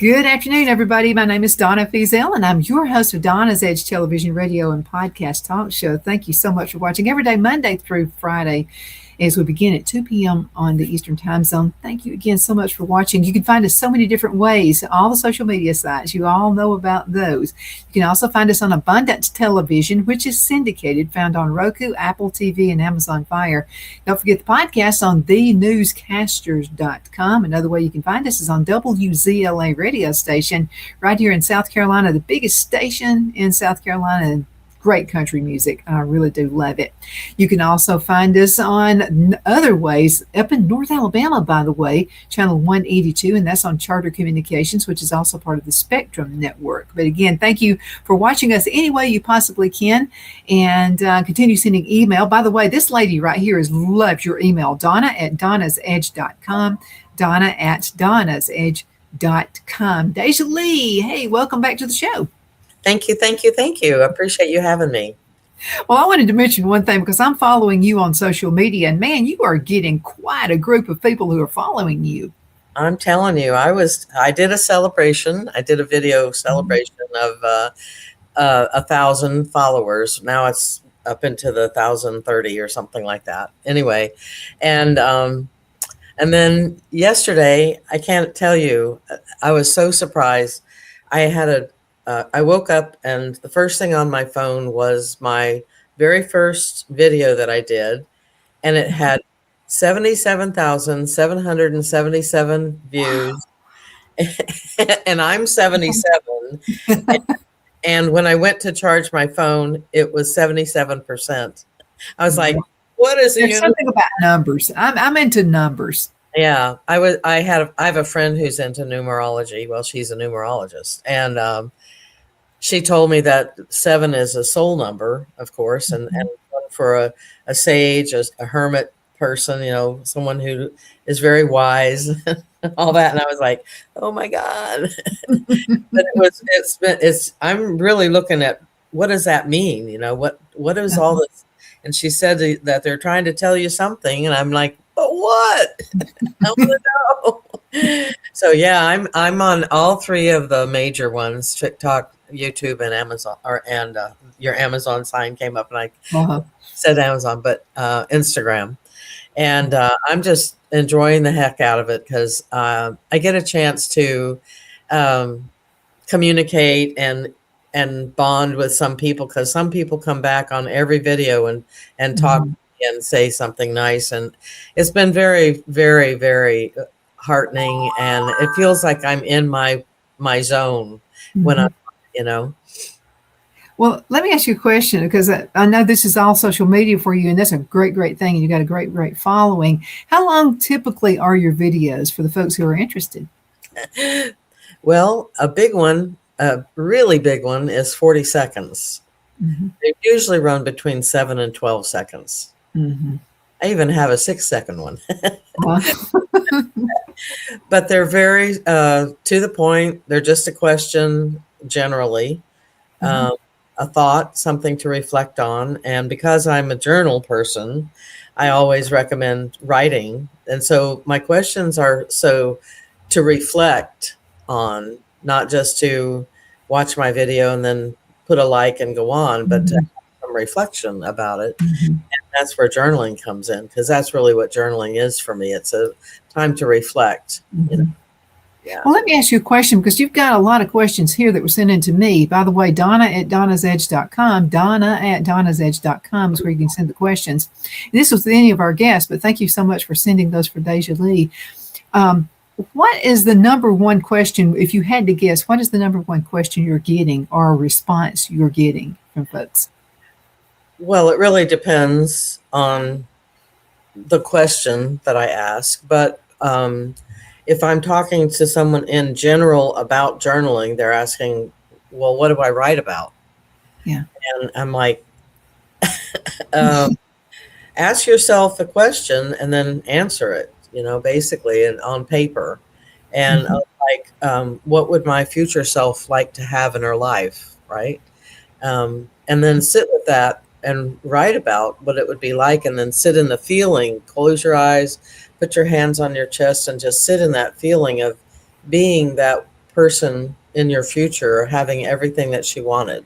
Good afternoon, everybody. My name is Donna Feazell, and I'm your host of Donna's Edge Television, Radio, and Podcast Talk Show. Thank you so much for watching every day, Monday through Friday, as we begin at 2 p.m. on the Eastern Time Zone. Thank you again so much for watching. You can find us so many different ways. All the social media sites, you all know about those. You can also find us on Abundance Television, which is syndicated, found on Roku, Apple TV, and Amazon Fire. Don't forget the podcast on thenewscasters.com. Another way you can find us is on WZLA radio station right here in South Carolina, the biggest station in South Carolina. Great country music. I really do love it. You can also find us on other ways up in North Alabama, by the way, channel 182, and that's on Charter Communications, which is also part of the Spectrum Network. But again, thank you for watching us any way you possibly can, and continue sending email. By the way, this lady right here has loved your email, Donna at donnasedge.com, Donna at donnasedge.com. DeJoly, hey, welcome back to the show. Thank you. I appreciate you having me. Well, I wanted to mention one thing because I'm following you on social media, and man, you are getting quite a group of people who are following you. I'm telling you, I did a celebration. I did a video celebration of 1,000 followers. Now it's up into the 1,030 or something like that. Anyway, and then yesterday, I can't tell you, I was so surprised. I woke up and the first thing on my phone was my very first video that I did, and it had 77,777 views. Wow. And I'm 77. And when I went to charge my phone, it was 77%. I was like, what is it? There's something about numbers. I'm into numbers. Yeah, I have a friend who's into numerology. Well, she's a numerologist, and she told me that 7 is a soul number, of course, and for a sage, a hermit person, someone who is very wise, all that. And I was like, oh my God. But I'm really looking at, what does that mean? What is all this? And she said that they're trying to tell you something. And I'm like, but what? I want to know. So yeah, I'm on all 3 of the major ones: TikTok, YouTube, and Amazon. Your Amazon sign came up, and I said Amazon, but Instagram. And I'm just enjoying the heck out of it because I get a chance to communicate and bond with some people, because some people come back on every video and talk and say something nice, and it's been very, very, very heartening, and it feels like I'm in my zone when I'm, Well, let me ask you a question, because I know this is all social media for you, and that's a great, great thing, and you got a great, great following. How long typically are your videos for the folks who are interested? Well, a really big one is 40 seconds. They usually run between 7 and 12 seconds. I even have a 6-second one. But they're very to the point. They're just a question generally. A thought, something to reflect on. And because I'm a journal person, I always recommend writing. And so my questions are to reflect on, not just to watch my video and then put a like and go on, but to have some reflection about it. And that's where journaling comes in, because that's really what journaling is for me. It's a time to reflect. Yeah. Well, let me ask you a question, because you've got a lot of questions here that were sent in to me. By the way, Donna at donnasedge.com, Donna at donnasedge.com is where you can send the questions. And this was with any of our guests, but thank you so much for sending those for DeJoly. What is the number one question, if you had to guess, what is the number one question you're getting or response you're getting from folks? Well, it really depends on the question that I ask, but if I'm talking to someone in general about journaling, they're asking, well, what do I write about? Yeah. And I'm like, ask yourself the question and then answer it, basically, and on paper. And what would my future self like to have in her life, right? And then sit with that and write about what it would be like, and then sit in the feeling. Close your eyes, put your hands on your chest, and just sit in that feeling of being that person in your future having everything that she wanted,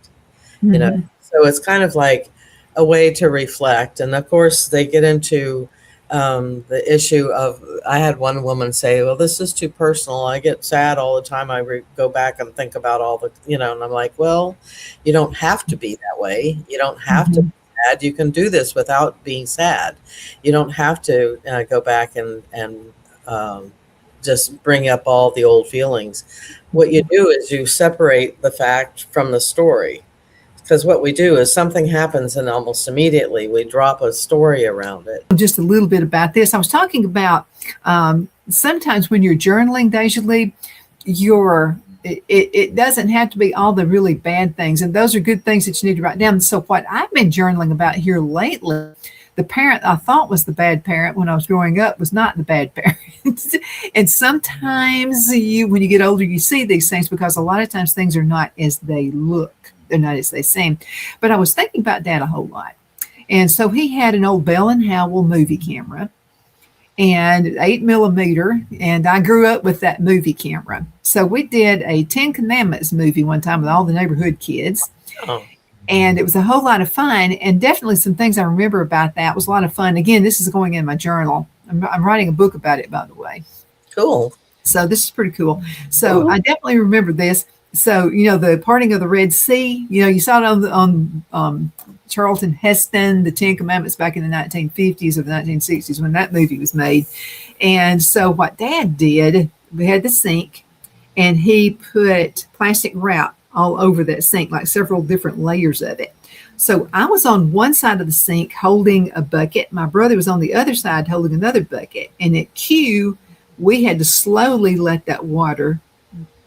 you know. Mm-hmm. So it's kind of like a way to reflect. And of course, they get into the issue of, I had one woman say, well, this is too personal. I get sad all the time. I go back and think about all the, you know, and I'm like, well, you don't have to be that way. You don't have to Mm-hmm. be sad. You can do this without being sad. You don't have to go back and just bring up all the old feelings. What you do is you separate the fact from the story, because what we do is something happens and almost immediately we drop a story around it. Just a little bit about this. I was talking about sometimes when you're journaling, DeJoly, it doesn't have to be all the really bad things, and those are good things that you need to write down. So what I've been journaling about here lately, the parent I thought was the bad parent when I was growing up was not the bad parent. And sometimes when you get older, you see these things because a lot of times things are not as they look. They're not as they seem. But I was thinking about Dad a whole lot. And so he had an old Bell and Howell movie camera and 8mm, and I grew up with that movie camera. So we did a Ten Commandments movie one time with all the neighborhood kids. Oh. And it was a whole lot of fun, and definitely some things I remember about that. It was a lot of fun. Again, this is going in my journal. I'm writing a book about it, by the way. Cool. So this is pretty cool. So I definitely remember this. So, you know, the parting of the Red Sea, you know, you saw it on Charlton Heston, the Ten Commandments back in the 1950s or the 1960s when that movie was made. And so what Dad did, we had the sink, and he put plastic wrap all over that sink, like several different layers of it. So I was on one side of the sink holding a bucket. My brother was on the other side holding another bucket. And at Q, we had to slowly let that water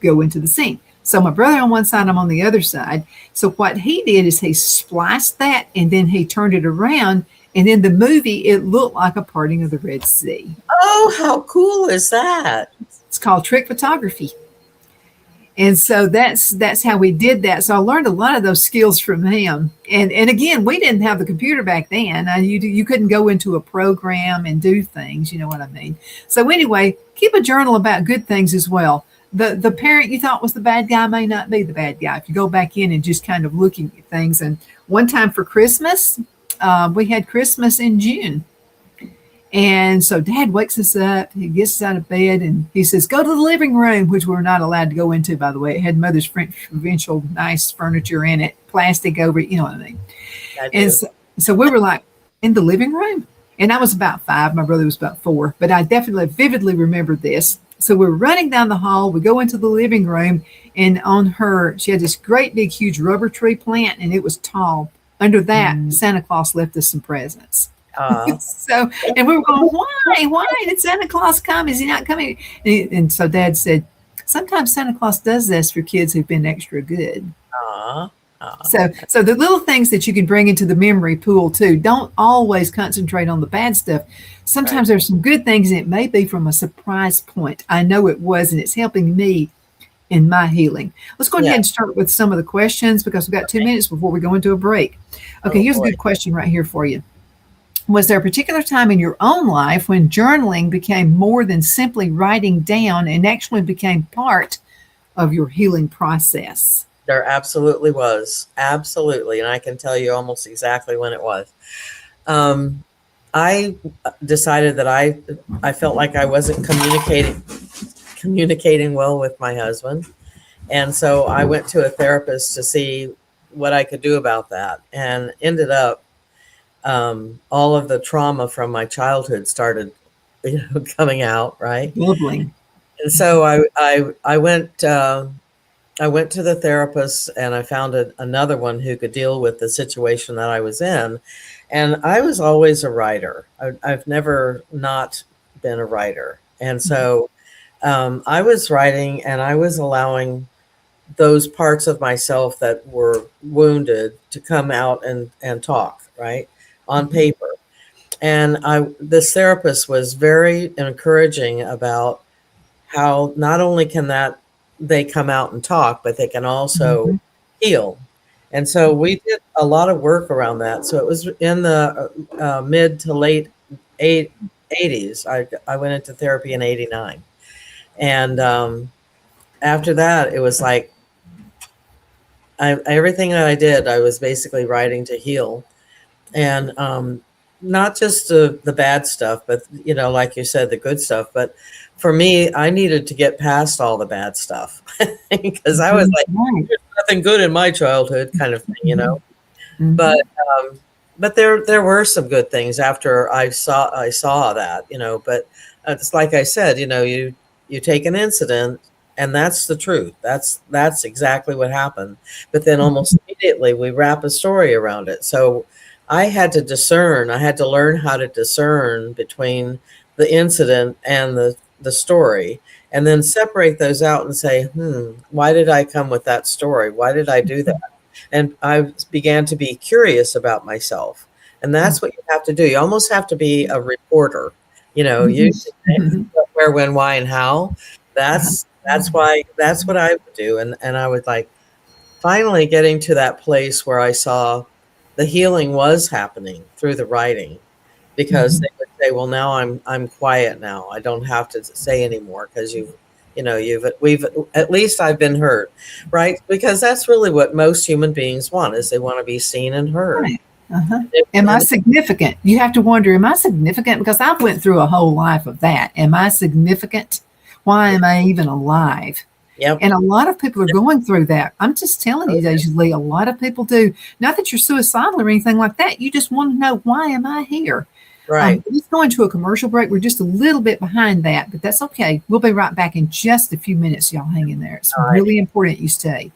go into the sink. So my brother on one side, I'm on the other side. So what he did is he spliced that, and then he turned it around. And in the movie, it looked like a parting of the Red Sea. Oh, how cool is that? It's called trick photography. And so that's how we did that. So I learned a lot of those skills from him. And again, we didn't have the computer back then. You couldn't go into a program and do things, you know what I mean? So anyway, keep a journal about good things as well. The parent you thought was the bad guy may not be the bad guy if you go back in and just kind of looking at things. And one time for Christmas, we had Christmas in June. And so Dad wakes us up, he gets us out of bed, and he says, go to the living room, which we're not allowed to go into, by the way. It had Mother's French provincial nice furniture in it, plastic over it, you know what I mean? And so we were like, in the living room? And I was about 5, my brother was about 4, but I definitely vividly remember this. So we're running down the hall, we go into the living room, and on her, she had this great big huge rubber tree plant, and it was tall. Under that, Santa Claus left us some presents. So, and we were going, why did Santa Claus come? Is he not coming? And so Dad said, sometimes Santa Claus does this for kids who've been extra good. So the little things that you can bring into the memory pool too, don't always concentrate on the bad stuff. Sometimes there's some good things, and it may be from a surprise point. I know it was, and it's helping me in my healing. Let's go ahead and start with some of the questions because we've got 2 minutes before we go into a break. Okay, here's a good question right here for you. Was there a particular time in your own life when journaling became more than simply writing down and actually became part of your healing process? There absolutely was. Absolutely. And I can tell you almost exactly when it was. I decided that I felt like I wasn't communicating well with my husband. And so I went to a therapist to see what I could do about that, and ended up all of the trauma from my childhood started, coming out, right? Bubbling. And so I went to the therapist, and I found another one who could deal with the situation that I was in. And I was always a writer. I've never not been a writer. And so I was writing, and I was allowing those parts of myself that were wounded to come out and talk, right, on paper. And this therapist was very encouraging about how not only can they come out and talk, but they can also heal. And so we did a lot of work around that. So it was in the mid to late 80s. I went into therapy in 89. And after that, it was like everything that I did, I was basically writing to heal. And not just the bad stuff, but, you know, like you said, the good stuff. But for me, I needed to get past all the bad stuff because I was like, there's nothing good in my childhood kind of thing, you know. Mm-hmm. But there were some good things after I saw that, you know. But it's like I said, you know, you take an incident, and that's the truth. That's exactly what happened. But then almost immediately we wrap a story around it. So I had to discern. I had to learn how to discern between the incident and the story, and then separate those out and say, why did I come with that story? Why did I do that? And I began to be curious about myself. And that's what you have to do. You almost have to be a reporter. You know, you where, when, why, and how. That's what I would do. And I would like finally getting to that place where I saw the healing was happening through the writing, because they would say, well, now I'm quiet now. I don't have to say anymore because we've at least I've been heard, right? Because that's really what most human beings want, is they want to be seen and heard. Right. Am I significant? You have to wonder, am I significant? Because I've went through a whole life of that. Am I significant? Why am I even alive? Yep. And a lot of people are going through that. I'm just telling you, DeJoly, a lot of people do. Not that you're suicidal or anything like that. You just want to know, why am I here? Right. Let's go into a commercial break. We're just a little bit behind that, but that's okay. We'll be right back in just a few minutes. Y'all hang in there. It's really important you stay.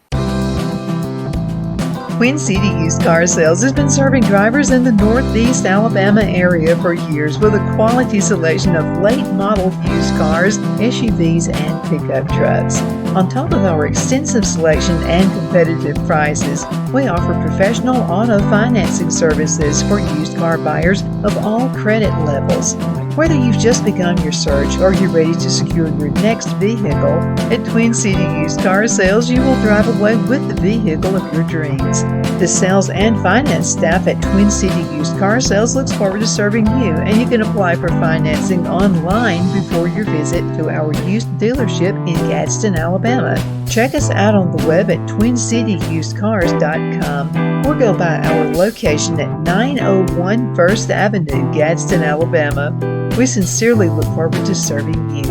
Twin City Used Car Sales has been serving drivers in the Northeast Alabama area for years with a quality selection of late model used cars, SUVs, and pickup trucks. On top of our extensive selection and competitive prices, we offer professional auto financing services for used car buyers of all credit levels. Whether you've just begun your search or you're ready to secure your next vehicle, at Twin City Used Car Sales, you will drive away with the vehicle of your dreams. The sales and finance staff at Twin City Used Car Sales looks forward to serving you, and you can apply for financing online before your visit to our used dealership in Gadsden, Alabama. Check us out on the web at twincityusedcars.com or go by our location at 901 First Avenue, Gadsden, Alabama. We sincerely look forward to serving you.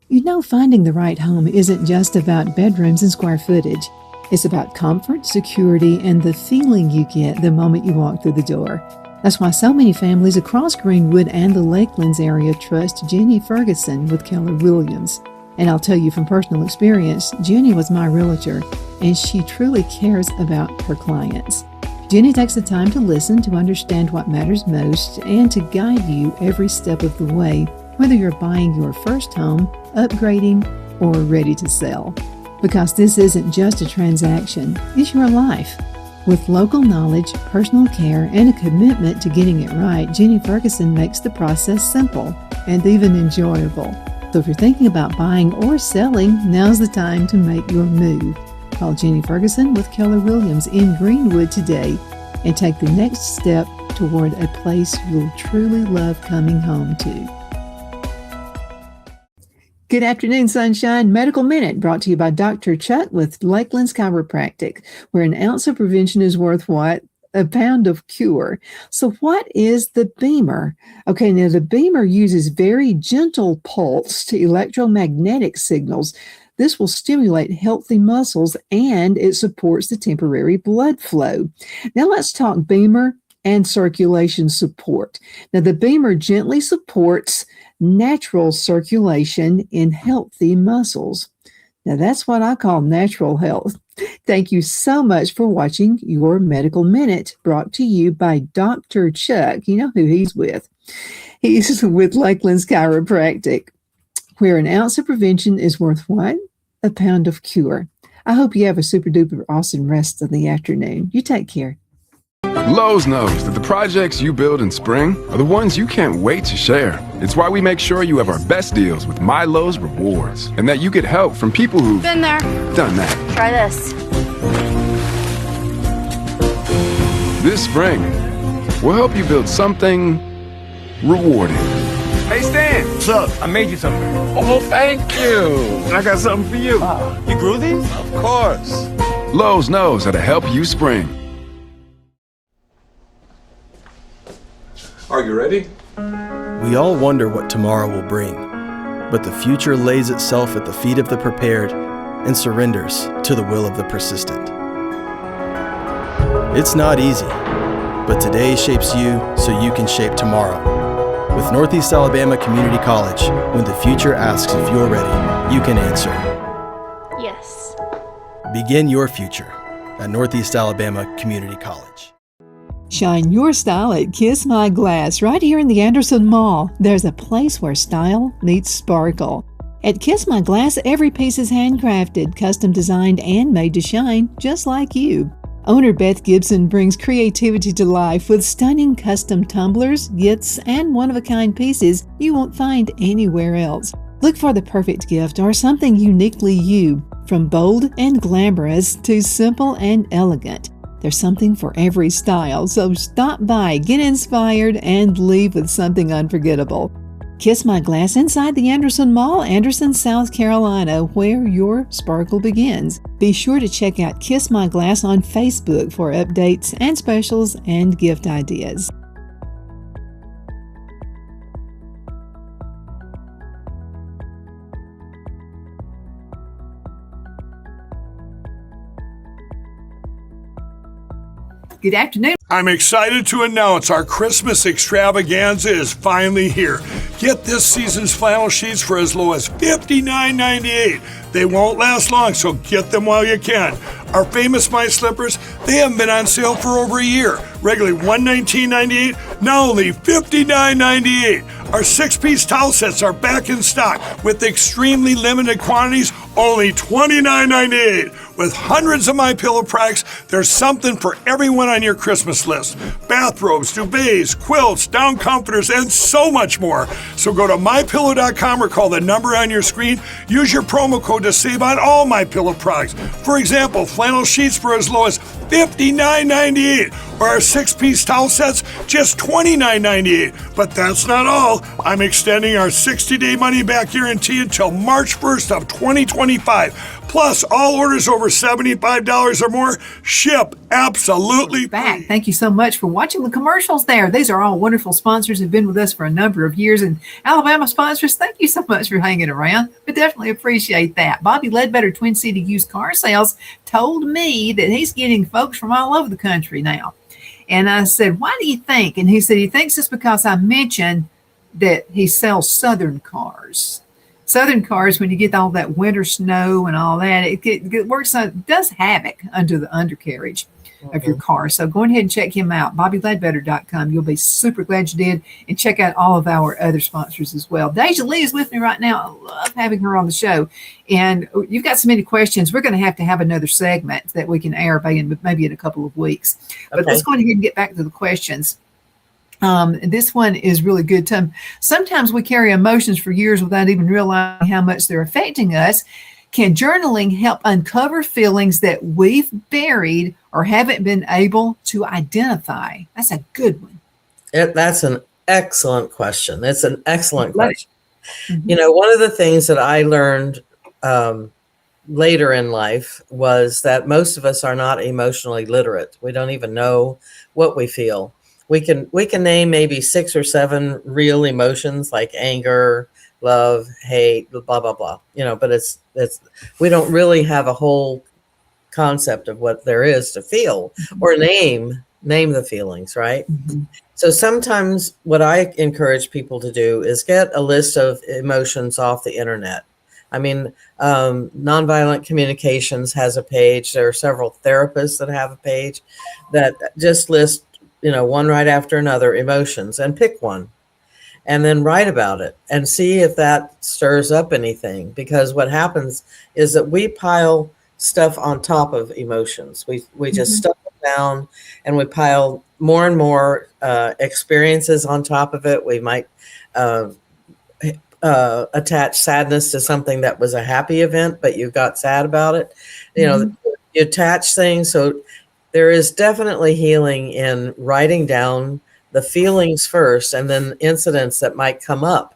You know, finding the right home isn't just about bedrooms and square footage. It's about comfort, security, and the feeling you get the moment you walk through the door. That's why so many families across Greenwood and the Lakelands area trust Jenny Ferguson with Keller Williams. And I'll tell you from personal experience, Jenny was my realtor, and she truly cares about her clients. Jenny takes the time to listen, to understand what matters most, and to guide you every step of the way, whether you're buying your first home, upgrading, or ready to sell. Because this isn't just a transaction, it's your life. With local knowledge, personal care, and a commitment to getting it right, Jenny Ferguson makes the process simple and even enjoyable. So if you're thinking about buying or selling, now's the time to make your move. Call Jenny Ferguson with Keller Williams in Greenwood today and take the next step toward a place you'll truly love coming home to. Good afternoon, Sunshine. Medical Minute brought to you by Dr. Chuck with Lakelands Chiropractic, where an ounce of prevention is worth what? A pound of cure. So what is the Beamer? Okay, now the Beamer uses very gentle pulse to electromagnetic signals. This will stimulate healthy muscles and it supports the temporary blood flow. Now let's talk Beamer and circulation support. Now the Beamer gently supports natural circulation in healthy muscles. Now that's what I call natural health. Thank you so much for watching your Medical Minute, brought to you by Dr. Chuck. You know who he's with. He's with Lakelands Chiropractic, where an ounce of prevention is worth what? A pound of cure. I hope you have a super duper awesome rest of the afternoon. You take care. Lowe's knows that the projects you build in spring are the ones you can't wait to share. It's why we make sure you have our best deals with My Lowe's Rewards, and that you get help from people who've been there, done that. Try this. This spring, we'll help you build something rewarding. Hey, Stan. What's up? I made you something. Oh, thank you. And I got something for you. You grew these? Of course. Lowe's knows how to help you spring. Are you ready? We all wonder what tomorrow will bring, but the future lays itself at the feet of the prepared and surrenders to the will of the persistent. It's not easy, but today shapes you so you can shape tomorrow. With Northeast Alabama Community College, when the future asks if you're ready, you can answer. Yes. Begin your future at Northeast Alabama Community College. Shine your style at Kiss My Glass right here in the Anderson Mall. There's a place where style meets sparkle. At Kiss My Glass, every piece is handcrafted, custom designed, and made to shine just like you. Owner Beth Gibson brings creativity to life with stunning custom tumblers, gifts, and one-of-a-kind pieces you won't find anywhere else. Look for the perfect gift or something uniquely you, from bold and glamorous to simple and elegant. There's something for every style, so stop by, get inspired, and leave with something unforgettable. Kiss My Glass inside the Anderson Mall, Anderson, South Carolina, where your sparkle begins. Be sure to check out Kiss My Glass on Facebook for updates and specials and gift ideas. Good afternoon. I'm excited to announce our Christmas extravaganza is finally here. Get this season's flannel sheets for as low as $59.98. They won't last long, so get them while you can. Our famous My Slippers, they haven't been on sale for over a year. Regularly $119.98, now only $59.98. Our 6-piece towel sets are back in stock with extremely limited quantities, only $29.98. With hundreds of My Pillow products, there's something for everyone on your Christmas list. Bathrobes, duvets, quilts, down comforters, and so much more. So go to MyPillow.com or call the number on your screen. Use your promo code to save on all My Pillow products. For example, flannel sheets for as low as $59.98, or our 6-piece towel sets, just $29.98. But that's not all. I'm extending our 60-day money-back guarantee until March 1st of 2025. Plus, all orders over $75 or more ship absolutely Back. free. Thank you so much for watching the commercials there. These are all wonderful sponsors who've been with us for a number of years. And Alabama sponsors, thank you so much for hanging around. We definitely appreciate that. Bobby Ledbetter, Twin City Used Car Sales, told me that he's getting folks from all over the country now. And I said, why do you think? And he said, he thinks it's because I mentioned that he sells Southern cars. Southern cars, when you get all that winter snow and all that, it works on, it does havoc under the undercarriage of your car. So go ahead and check him out, BobbyLedbetter.com. You'll be super glad you did. And check out all of our other sponsors as well. DeJoly is with me right now. I love having her on the show. And you've got so many questions. We're going to have another segment that we can air maybe in a couple of weeks. But let's go ahead and get back to the questions. This one is really good. Sometimes we carry emotions for years without even realizing how much they're affecting us. Can journaling help uncover feelings that we've buried or haven't been able to identify? That's a good one. That's an excellent question. It's an excellent question. Mm-hmm. You know, one of the things that I learned later in life was that most of us are not emotionally literate. We don't even know what we feel. We can name maybe 6 or 7 real emotions like anger, love, hate, blah, blah, blah, you know, but it's we don't really have a whole concept of what there is to feel or name the feelings, right? Mm-hmm. So sometimes what I encourage people to do is get a list of emotions off the internet. I mean, Nonviolent Communications has a page. There are several therapists that have a page that just list, you know, one right after another emotions, and pick one and then write about it and see if that stirs up anything. Because what happens is that we pile stuff on top of emotions. We just stuff them down and we pile more and more experiences on top of it. We might attach sadness to something that was a happy event, but you got sad about it. You know, you attach things. So there is definitely healing in writing down the feelings first and then incidents that might come up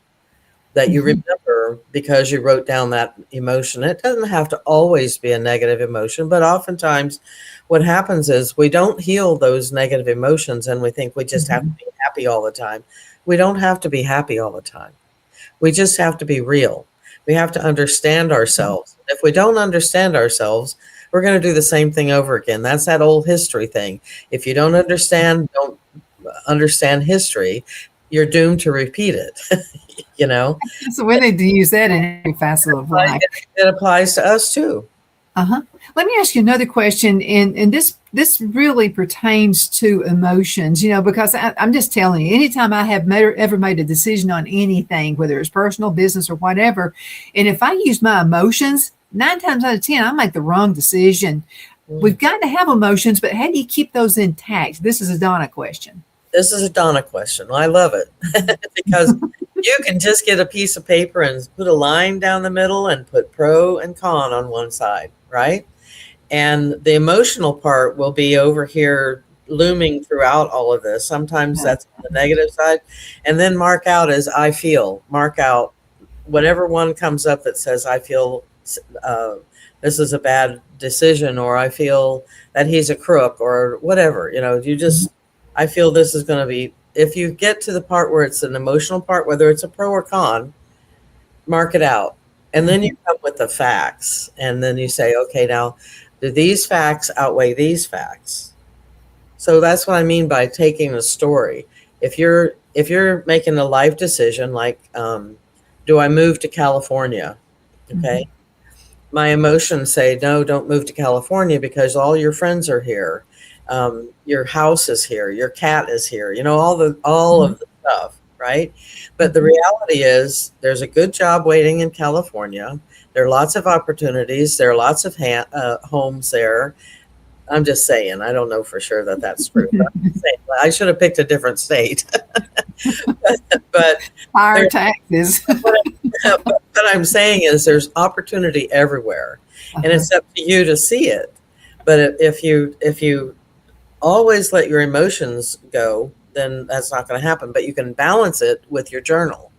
that you remember because you wrote down that emotion. It doesn't have to always be a negative emotion, but oftentimes what happens is we don't heal those negative emotions and we think we just have to be happy all the time. We don't have to be happy all the time. We just have to be real. We have to understand ourselves. If we don't understand ourselves, we're going to do the same thing over again. That's that old history thing. If you don't understand history, you're doomed to repeat it. You know, So we need to use that in every facet of life. It applies to us too. Let me ask you another question, and this really pertains to emotions, because I'm just telling you, anytime I have ever made a decision on anything, whether it's personal, business, or whatever, and if I use my emotions, 9 times out of 10, I make the wrong decision. We've got to have emotions, but how do you keep those intact? This is a Donna question. This is a Donna question. I love it because you can just get a piece of paper and put a line down the middle and put pro and con on one side, right? And the emotional part will be over here looming throughout all of this. Sometimes that's on the negative side. And then mark out as I feel. Mark out whatever one comes up that says I feel this is a bad decision, or I feel that he's a crook, or whatever. You just I feel this is going to be, if you get to the part where it's an emotional part, whether it's a pro or con, mark it out. And then you come with the facts. And then you say, okay, now do these facts outweigh these facts? So that's what I mean by taking a story. If you're making a life decision, like, do I move to California? Okay. My emotions say, no, don't move to California because all your friends are here. Your house is here, your cat is here, all of the stuff, right? But the reality is there's a good job waiting in California. There are lots of opportunities. There are lots of homes there. I'm just saying, I don't know for sure that that's true. But I should have picked a different state. but higher taxes. What I'm saying is there's opportunity everywhere, and it's up to you to see it. But if you always let your emotions go, then that's not going to happen. But you can balance it with your journal,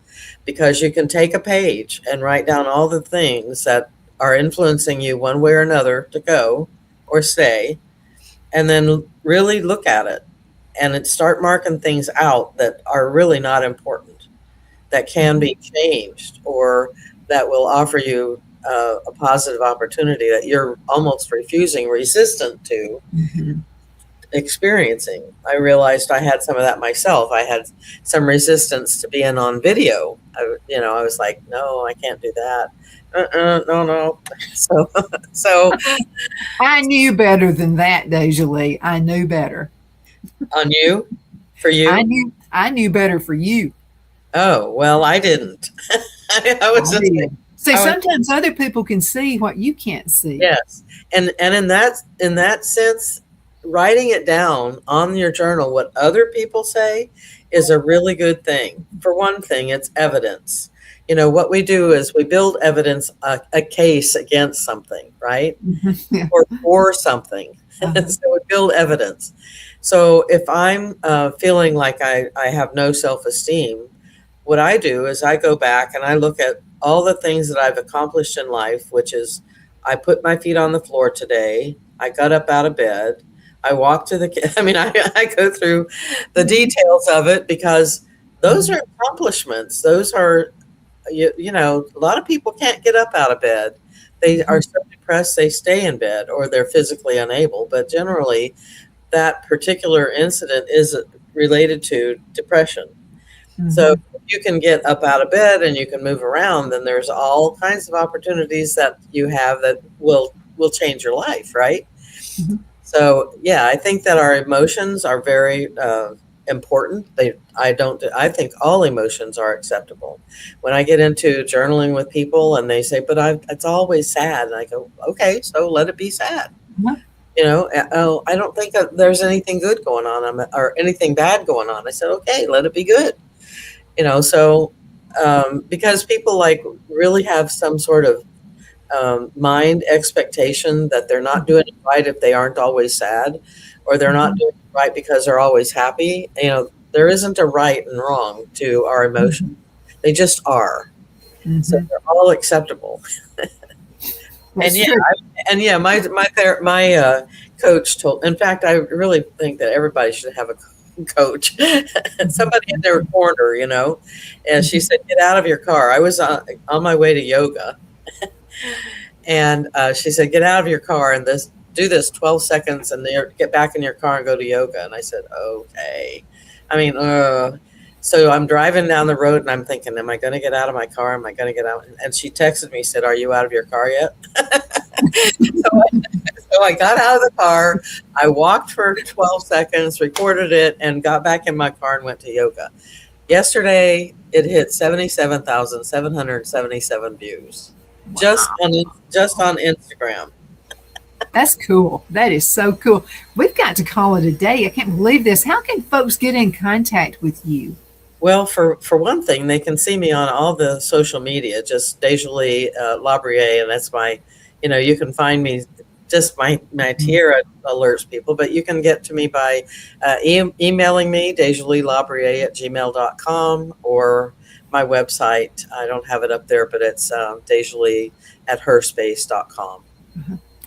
because you can take a page and write down all the things that are influencing you one way or another to go or stay, and then really look at it and start marking things out that are really not important, that can be changed, or that will offer you a positive opportunity that you're almost resistant to experiencing. I realized I had some of that myself. I had some resistance to being on video. I was like, no, I can't do that. No. So I knew better than that, DeJoly. I knew better. On you? For you? I knew better for you. Oh, well, I didn't. Sometimes other people can see what you can't see. Yes. And in that sense, writing it down on your journal, what other people say, is a really good thing. For one thing, it's evidence. What we do is we build evidence, a case against something, right? Yeah. Or for something. So we build evidence. So if I'm feeling like I have no self-esteem, what I do is I go back and I look at all the things that I've accomplished in life, which is I put my feet on the floor today. I got up out of bed. I walked to I go through the details of it, because those are accomplishments. Those are, a lot of people can't get up out of bed. They are so depressed they stay in bed, or they're physically unable. But generally, that particular incident is related to depression. So if you can get up out of bed and you can move around, then there's all kinds of opportunities that you have that will change your life, right? So yeah, I think that our emotions are very important. I think all emotions are acceptable. When I get into journaling with people and they say, but it's always sad, and I go, okay, so let it be sad. I don't think that there's anything good going on or anything bad going on. I said, okay, let it be good. Because people really have some sort of mind expectation that they're not doing it right if they aren't always sad, or they're not doing it right because they're always happy. There isn't a right and wrong to our emotions. They just are. So they're all acceptable. That's And true. my coach told. In fact, I really think that everybody should have a coach, somebody in their corner, And she said, "Get out of your car." I was on my way to yoga, and she said, "Get out of your car and do this 12 seconds, and then get back in your car and go to yoga." And I said, "Okay." I mean, so I'm driving down the road and I'm thinking, am I going to get out of my car? Am I going to get out? And she texted me, said, "Are you out of your car yet?" So I got out of the car. I walked for 12 seconds, recorded it, and got back in my car and went to yoga. Yesterday, it hit 77,777 views just on Instagram. That's cool. That is so cool. We've got to call it a day. I can't believe this. How can folks get in contact with you? Well, for one thing, they can see me on all the social media, just DeJoly LaBrier, and that's my, you can find me, just my tiara alerts people, but you can get to me by emailing me, DeJolyLaBrier@gmail.com, or my website. I don't have it up there, but it's DeJoly@herspace.com.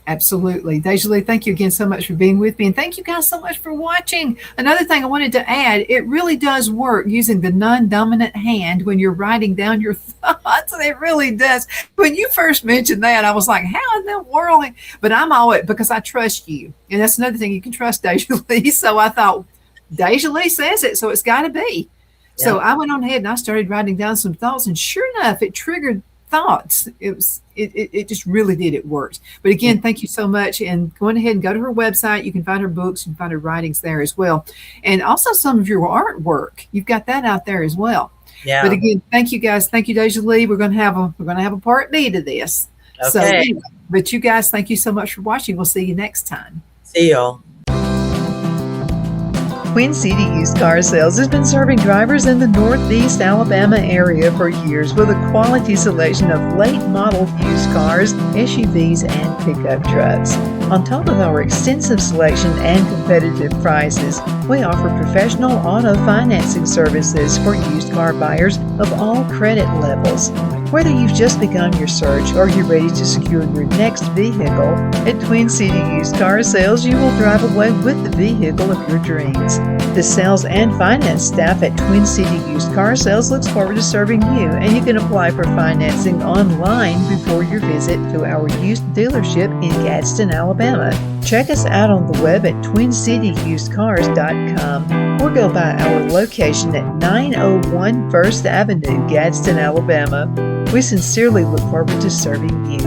Absolutely. DeJoly, thank you again so much for being with me. And thank you guys so much for watching. Another thing I wanted to add, it really does work using the non-dominant hand when you're writing down your thoughts. It really does. When you first mentioned that, I was like, how in the world? But I'm always, because I trust you. And that's another thing, you can trust DeJoly. So I thought, DeJoly says it, so it's got to be. Yeah. So I went on ahead and I started writing down some thoughts. And sure enough, it triggered thoughts. It just really did. It worked. But again, thank you so much. And go ahead and go to her website. You can find her books and find her writings there as well. And also some of your artwork. You've got that out there as well. Yeah. But again, thank you guys. Thank you, DeJoly. We're going to have a part B to this. Okay. So anyway, but you guys, thank you so much for watching. We'll see you next time. See y'all. Twin City Used Car Sales has been serving drivers in the Northeast Alabama area for years with a quality selection of late model used cars, SUVs, and pickup trucks. On top of our extensive selection and competitive prices, we offer professional auto financing services for used car buyers of all credit levels. Whether you've just begun your search or you're ready to secure your next vehicle, at Twin City Used Car Sales, you will drive away with the vehicle of your dreams. The sales and finance staff at Twin City Used Car Sales looks forward to serving you, and you can apply for financing online before your visit to our used dealership in Gadsden, Alabama. Check us out on the web at twincityusedcars.com or go by our location at 901 First Avenue, Gadsden, Alabama. We sincerely look forward to serving you.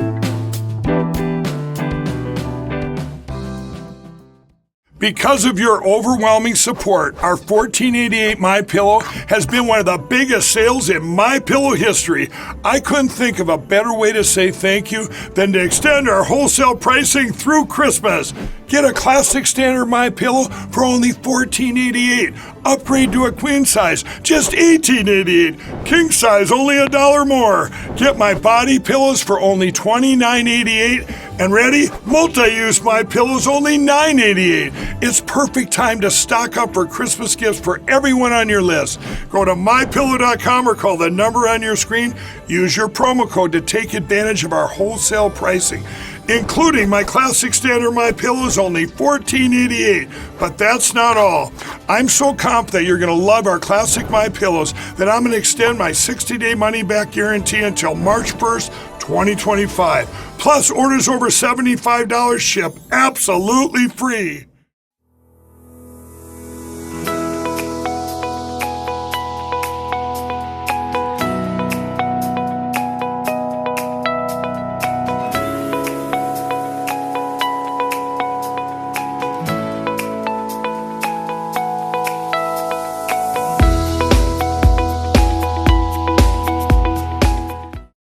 Because of your overwhelming support, our $14.88 MyPillow has been one of the biggest sales in MyPillow history. I couldn't think of a better way to say thank you than to extend our wholesale pricing through Christmas. Get a classic standard MyPillow for only $14.88. Upgrade to a queen size, just $18.88. King size, only $1 more. Get my body pillows for only $29.88. And ready? Multi-use MyPillows, only $9.88. It's perfect time to stock up for Christmas gifts for everyone on your list. Go to MyPillow.com or call the number on your screen. Use your promo code to take advantage of our wholesale pricing. Including my classic standard MyPillows, only $14.88. But that's not all. I'm so confident you're going to love our classic MyPillows that I'm going to extend my 60-day money-back guarantee until March 1st, 2025. Plus, orders over $75 ship absolutely free.